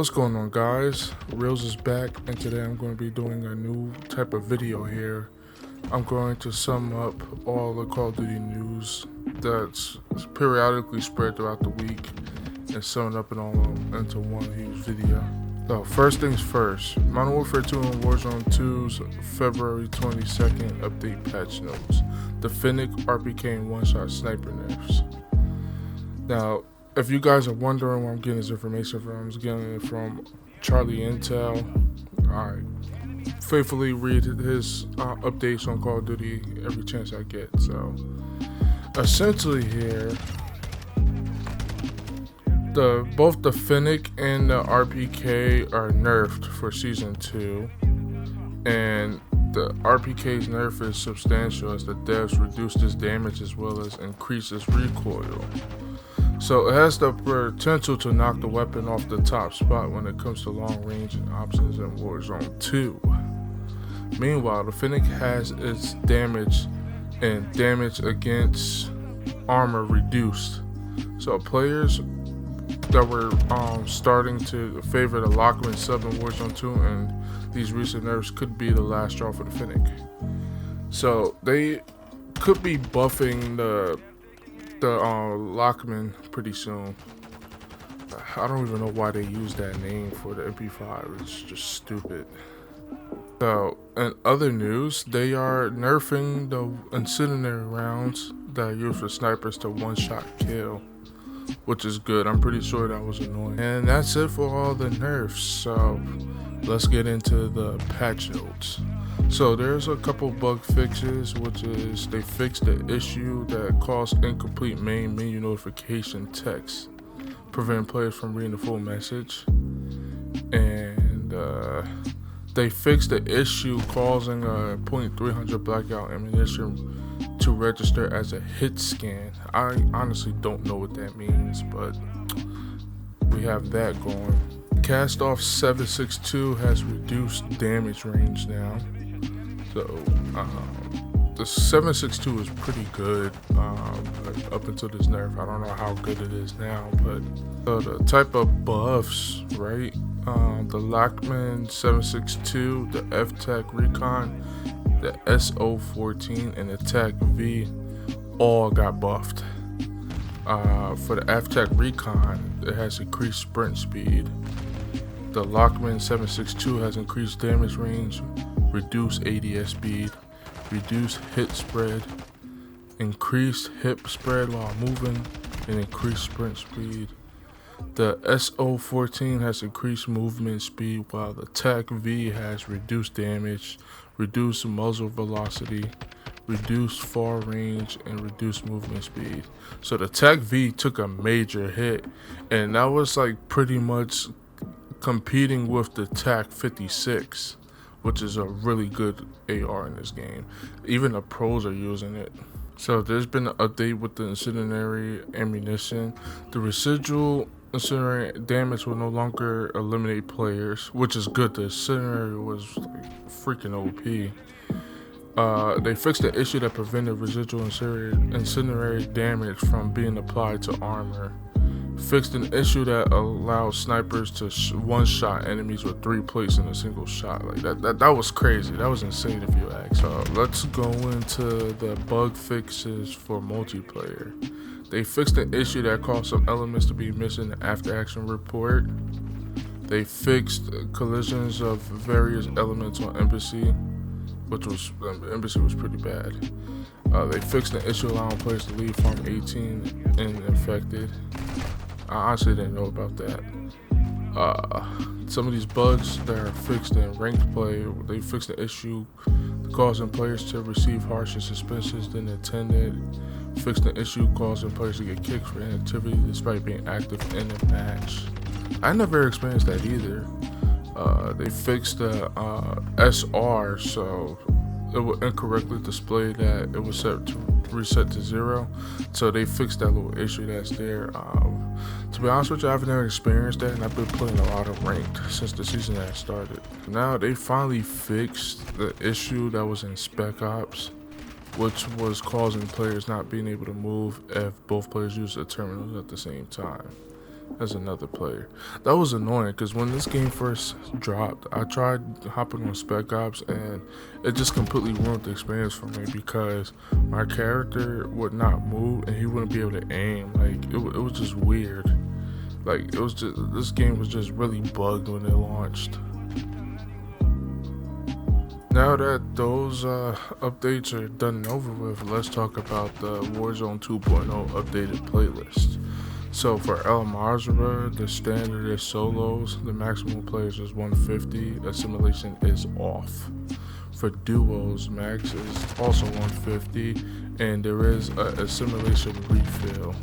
What's going on, guys? Realz is back, and today I'm going to be doing a new type of video here. I'm going to sum up all the Call of Duty news that's periodically spread throughout the week and sum it up and all into one huge video. So first things first, Modern Warfare 2 and Warzone 2's February 22nd update patch notes. The Fennec, RPK, and one-shot sniper nerfs. Now, if you guys are wondering where I'm getting this information from, I'm getting it from Charlie Intel. I faithfully read his updates on Call of Duty every chance I get. So, essentially here, both the Fennec and the RPK are nerfed for Season 2. And the RPK's nerf is substantial as the devs reduced its damage as well as increased its recoil. So it has the potential to knock the weapon off the top spot when it comes to long range and options in Warzone 2. Meanwhile, the Fennec has its damage and damage against armor reduced. So players that were starting to favor the Lockman sub in Warzone 2 and these recent nerfs could be the last straw for the Fennec. So they could be buffing the Lockman pretty soon. I don't even know why they use that name for the MP5. It's just stupid. So, in other news, they are nerfing the incendiary rounds that are used for snipers to one-shot kill, which is good. I'm pretty sure that was annoying. And that's it for all the nerfs. So, let's get into the patch notes. So there's a couple bug fixes, which is they fixed the issue that caused incomplete main menu notification text, preventing players from reading the full message. And they fixed the issue causing a .300 blackout ammunition to register as a hit scan. I honestly don't know what that means, but we have that going. Cast off 762 has reduced damage range now. So, the 762 is pretty good up until this nerf. I don't know how good it is now, but the type of buffs, right? The Lockman 762, the F-Tech Recon, the SO14, and the Tech V all got buffed. For the F-Tech Recon, it has increased sprint speed. The Lockman 762 has increased damage range, reduced ADS speed, reduced hit spread, increased hip spread while moving, and increased sprint speed. The SO14 has increased movement speed, while the Tech V has reduced damage, reduced muzzle velocity, reduced far range, and reduced movement speed. So the Tech V took a major hit, and that was like pretty much competing with the TAC 56, which is a really good AR in this game. Even the pros are using it. So there's been an update with the incendiary ammunition. The residual incendiary damage will no longer eliminate players, which is good. The incendiary was like freaking OP. They fixed the issue that prevented residual incendiary damage from being applied to armor. Fixed an issue that allowed snipers to one-shot enemies with 3 plates in a single shot. Like that was crazy. That was insane if you ask. So let's go into the bug fixes for multiplayer. They fixed an issue that caused some elements to be missing in the after-action report. They fixed collisions of various elements on Embassy, which was Embassy was pretty bad. They fixed an issue allowing players to leave Farm 18 and infected. I honestly didn't know about that. Some of these bugs that are fixed in ranked play, they fixed the issue causing players to receive harsher suspensions than intended. Fixed the issue causing players to get kicked for inactivity despite being active in a match. I never experienced that either. They fixed the SR, so it would incorrectly display that it was set to reset to 0. So they fixed that little issue that's there. To be honest with you, I've never experienced that, and I've been playing a lot of ranked since the season had started. Now they finally fixed the issue that was in Spec Ops, which was causing players not being able to move if both players use the terminals at the same time. as another player. That was annoying because when this game first dropped, I tried hopping on Spec Ops and it just completely ruined the experience for me because my character would not move and he wouldn't be able to aim. Like it was just weird. Like it was just, this game was just really bugged when it launched. Now that those updates are done and over with, let's talk about the Warzone 2.0 updated playlist. So for El Mazrah, the standard is solos, the maximum players is 150, assimilation is off. For duos, max is also 150, and there is a assimilation refill.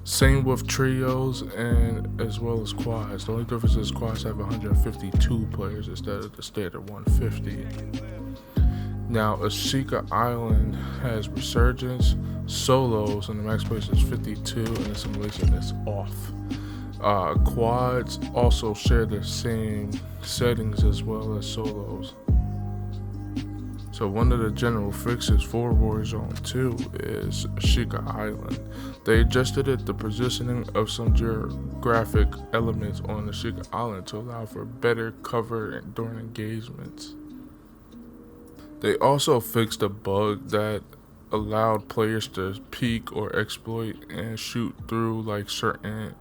Same with trios and as well as quads. The only difference is quads have 152 players instead of the standard 150. Now, Ashika Island has resurgence, solos, and the max place is 52, and assimilation is off. Quads also share the same settings as well as solos. So one of the general fixes for Warzone 2 is Ashika Island. They adjusted the positioning of some geographic elements on Ashika Island to allow for better cover during engagements. They also fixed a bug that allowed players to peek or exploit and shoot through like certain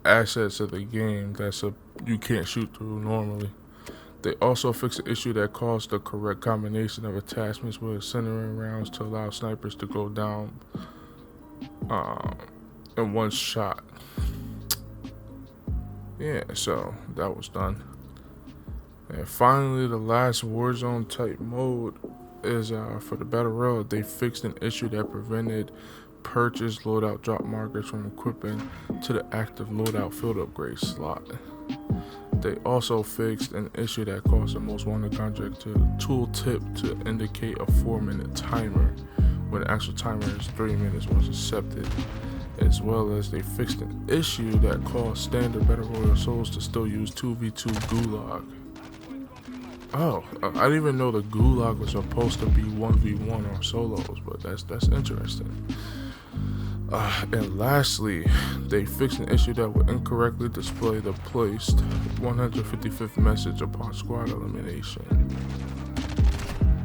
assets of the game you can't shoot through normally. They also fixed the issue that caused the correct combination of attachments with centering rounds to allow snipers to go down in one shot. Yeah, so that was done. And finally, the last Warzone type mode is for the Battle Royale. They fixed an issue that prevented purchase loadout drop markers from equipping to the active loadout field upgrade slot. They also fixed an issue that caused the most wanted contract to tooltip to indicate a 4-minute timer when the actual timer is 3 minutes once accepted, as well as they fixed an issue that caused standard Battle Royale souls to still use 2v2 gulag. Oh, I didn't even know the gulag was supposed to be 1v1 on solos, but that's interesting. And lastly, they fixed an issue that would incorrectly display the placed 155th message upon squad elimination.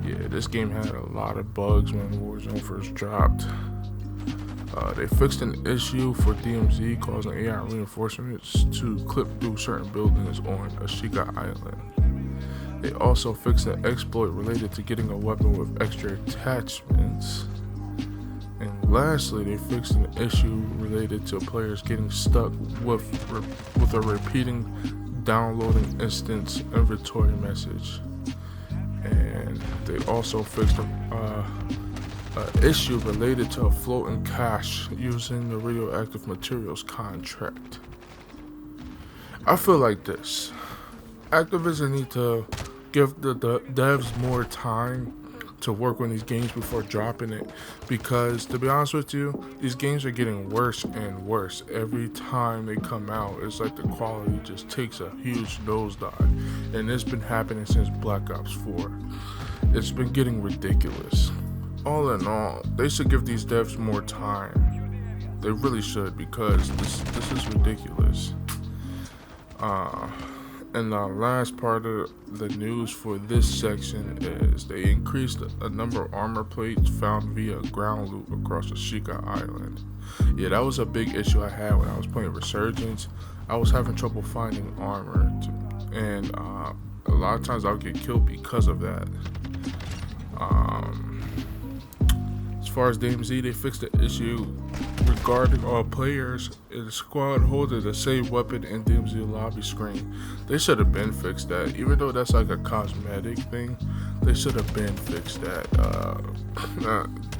Yeah, this game had a lot of bugs when Warzone first dropped. They fixed an issue for DMZ causing AI reinforcements to clip through certain buildings on Ashika Island. They also fixed an exploit related to getting a weapon with extra attachments. And lastly, they fixed an issue related to players getting stuck with a repeating downloading instance inventory message. And they also fixed an issue related to a floating cache using the radioactive materials contract. I feel like this. Activision need to give the devs more time to work on these games before dropping it, because to be honest with you, these games are getting worse and worse every time they come out. It's like the quality just takes a huge nosedive, and it's been happening since Black Ops 4. It's been getting ridiculous. All in all, they should give these devs more time. They really should, because this is ridiculous. And the last part of the news for this section is they increased a number of armor plates found via ground loot across Ashika Island. Yeah, that was a big issue I had when I was playing Resurgence. I was having trouble finding armor, and a lot of times I would get killed because of that. As far as DMZ, they fixed the issue regarding all players in the squad holding the same weapon in DMZ lobby screen. They should have been fixed that. Even though that's like a cosmetic thing, they should have been fixed that.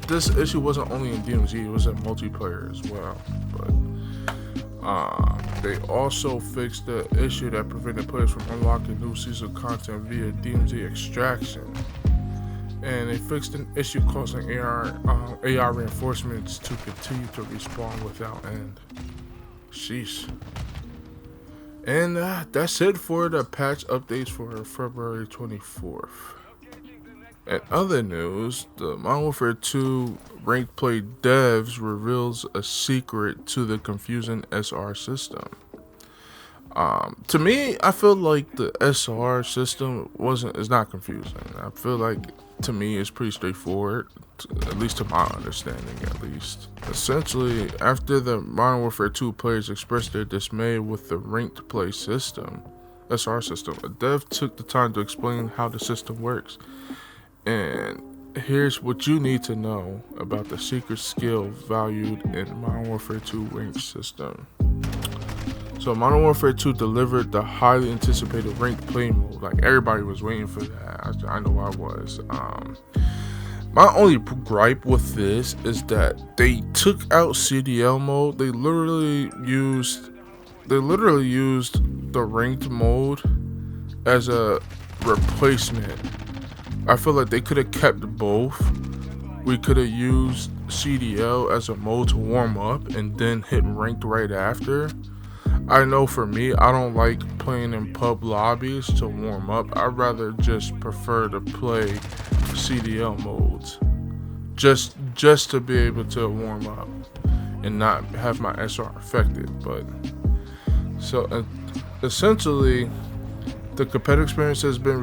This issue wasn't only in DMZ, it was in multiplayer as well. But they also fixed the issue that prevented players from unlocking new season content via DMZ extraction. And they fixed an issue causing AI reinforcements to continue to respawn without end. Sheesh. And that's it for the patch updates for February 24th. In other news, the Modern Warfare 2 ranked play devs reveals a secret to the confusing SR system. To me, I feel like the SR system is not confusing. I feel like to me it's pretty straightforward, at least to my understanding at least. Essentially, after the Modern Warfare 2 players expressed their dismay with the ranked play system, SR system, a dev took the time to explain how the system works. And here's what you need to know about the secret skill valued in Modern Warfare 2 ranked system. So Modern Warfare 2 delivered the highly anticipated ranked play mode. Like everybody was waiting for that. I know I was. My only gripe with this is that they took out CDL mode. They literally used the ranked mode as a replacement. I feel like they could have kept both. We could have used CDL as a mode to warm up and then hit ranked right after. I know for me, I don't like playing in pub lobbies to warm up. I'd rather just prefer to play CDL modes. Just to be able to warm up and not have my SR affected. But so essentially, the competitive experience has been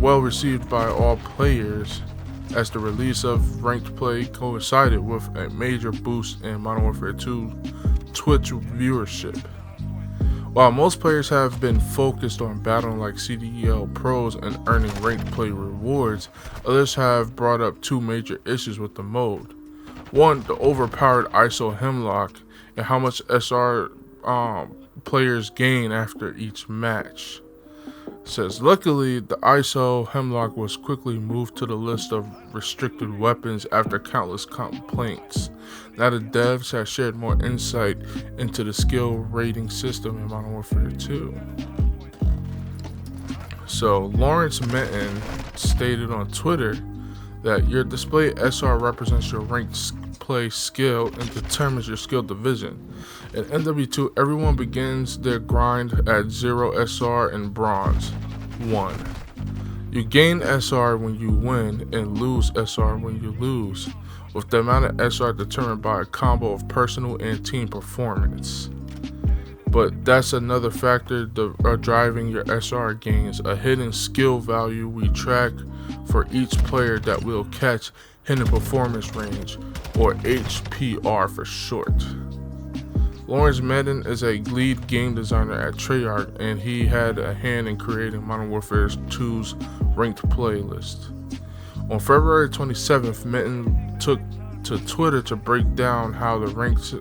well received by all players, as the release of ranked play coincided with a major boost in Modern Warfare 2 Twitch viewership. While most players have been focused on battling like CDL pros and earning ranked play rewards, others have brought up two major issues with the mode. One, the overpowered ISO hemlock and how much SR players gain after each match. Says, luckily, the ISO hemlock was quickly moved to the list of restricted weapons after countless complaints. Now the devs have shared more insight into the skill rating system in Modern Warfare 2. So Lawrence Minton stated on Twitter that your display SR represents your ranked play skill and determines your skill division. In MW2, everyone begins their grind at 0 SR and bronze 1. You gain SR when you win and lose SR when you lose, with the amount of SR determined by a combo of personal and team performance. But that's another factor driving your SR gains, a hidden skill value we track for each player that will catch hidden performance range, or HPR for short. Lawrence Madden is a lead game designer at Treyarch, and he had a hand in creating Modern Warfare 2's ranked playlist. On February 27th, Minton took to Twitter to break down how the ranked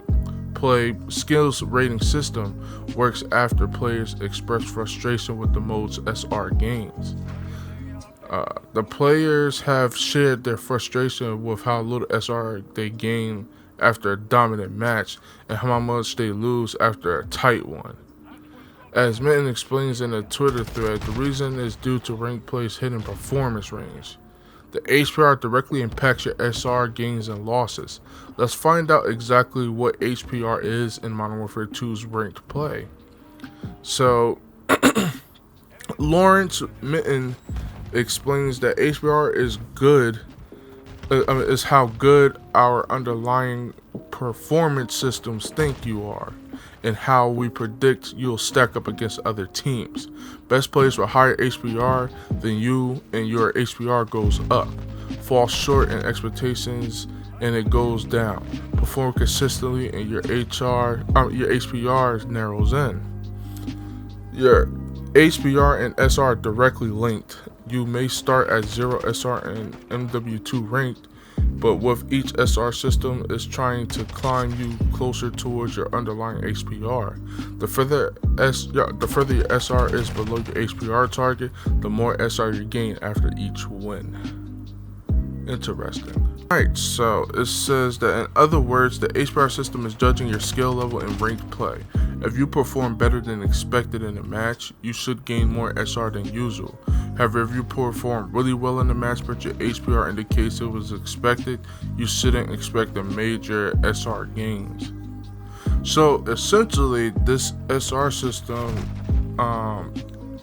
play skills rating system works after players express frustration with the mode's SR gains. The players have shared their frustration with how little SR they gain after a dominant match and how much they lose after a tight one. As Minton explains in a Twitter thread, the reason is due to ranked play's hidden performance range. The HPR directly impacts your SR gains and losses. Let's find out exactly what HPR is in Modern Warfare 2's ranked play. So, Lawrence Minton explains that HPR is good. Is how good our underlying performance systems think you are, and how we predict you'll stack up against other teams. Best players with higher HPR than you, and your HPR goes up. Fall short in expectations, and it goes down. Perform consistently, and your HPR narrows in. Your HPR and SR are directly linked. You may start at 0 SR and MW2 ranked, but with each SR system is trying to climb you closer towards your underlying HPR. The further your SR is below your HPR target, the more SR you gain after each win. Interesting. Alright, so it says that in other words, the HPR system is judging your skill level in ranked play. If you perform better than expected in a match, you should gain more SR than usual. However, if you perform really well in the match but your HPR indicates it was expected, you shouldn't expect a major SR gains. So essentially, this SR system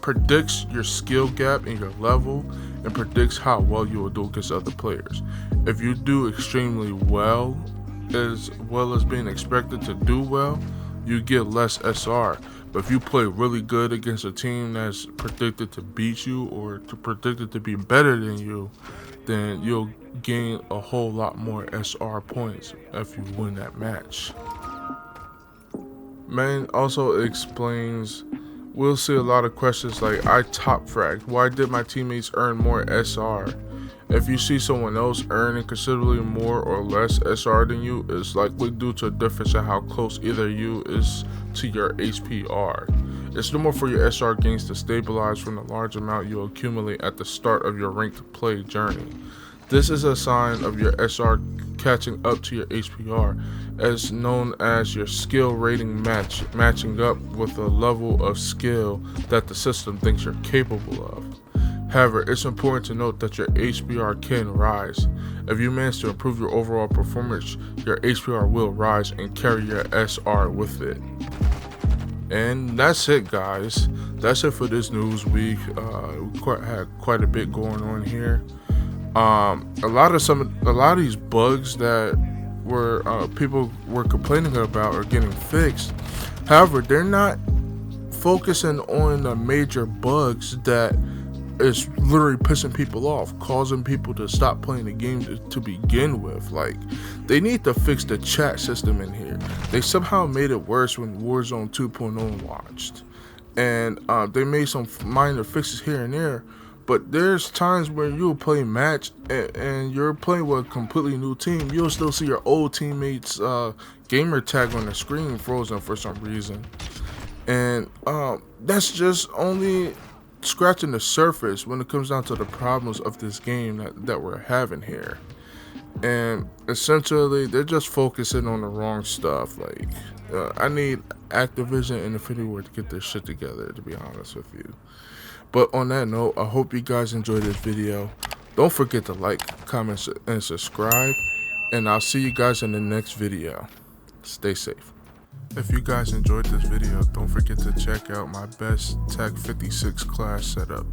predicts your skill gap and your level, and predicts how well you will do against other players. If you do extremely well as being expected to do well, you get less SR. But if you play really good against a team that's predicted to beat you or predicted to be better than you, then you'll gain a whole lot more SR points if you win that match. Man also explains, we'll see a lot of questions like, I top fragged, why did my teammates earn more SR? If you see someone else earning considerably more or less SR than you, it's likely due to a difference in how close either you is to your HPR. It's normal for your SR gains to stabilize from the large amount you accumulate at the start of your ranked play journey. This is a sign of your SR catching up to your HPR, as known as your skill rating matching up with a level of skill that the system thinks you're capable of. However, it's important to note that your HPR can rise. If you manage to improve your overall performance, your HPR will rise and carry your SR with it. And that's it, guys. That's it for this news week. We had quite a bit going on here. A lot of these bugs that people were complaining about are getting fixed. However, they're not focusing on the major bugs that is literally pissing people off, causing people to stop playing the game to begin with. Like, they need to fix the chat system in here. They somehow made it worse when Warzone 2.0 launched, and they made some minor fixes here and there. But there's times where you'll play match and you're playing with a completely new team. You'll still see your old teammates' gamer tag on the screen frozen for some reason. And that's just only scratching the surface when it comes down to the problems of this game that we're having here. And essentially, they're just focusing on the wrong stuff. Like, I need Activision and Infinity Ward to get this shit together, to be honest with you. But on that note, I hope you guys enjoyed this video. Don't forget to like, comment, and subscribe. And I'll see you guys in the next video. Stay safe. If you guys enjoyed this video, don't forget to check out my best Tech 56 class setup.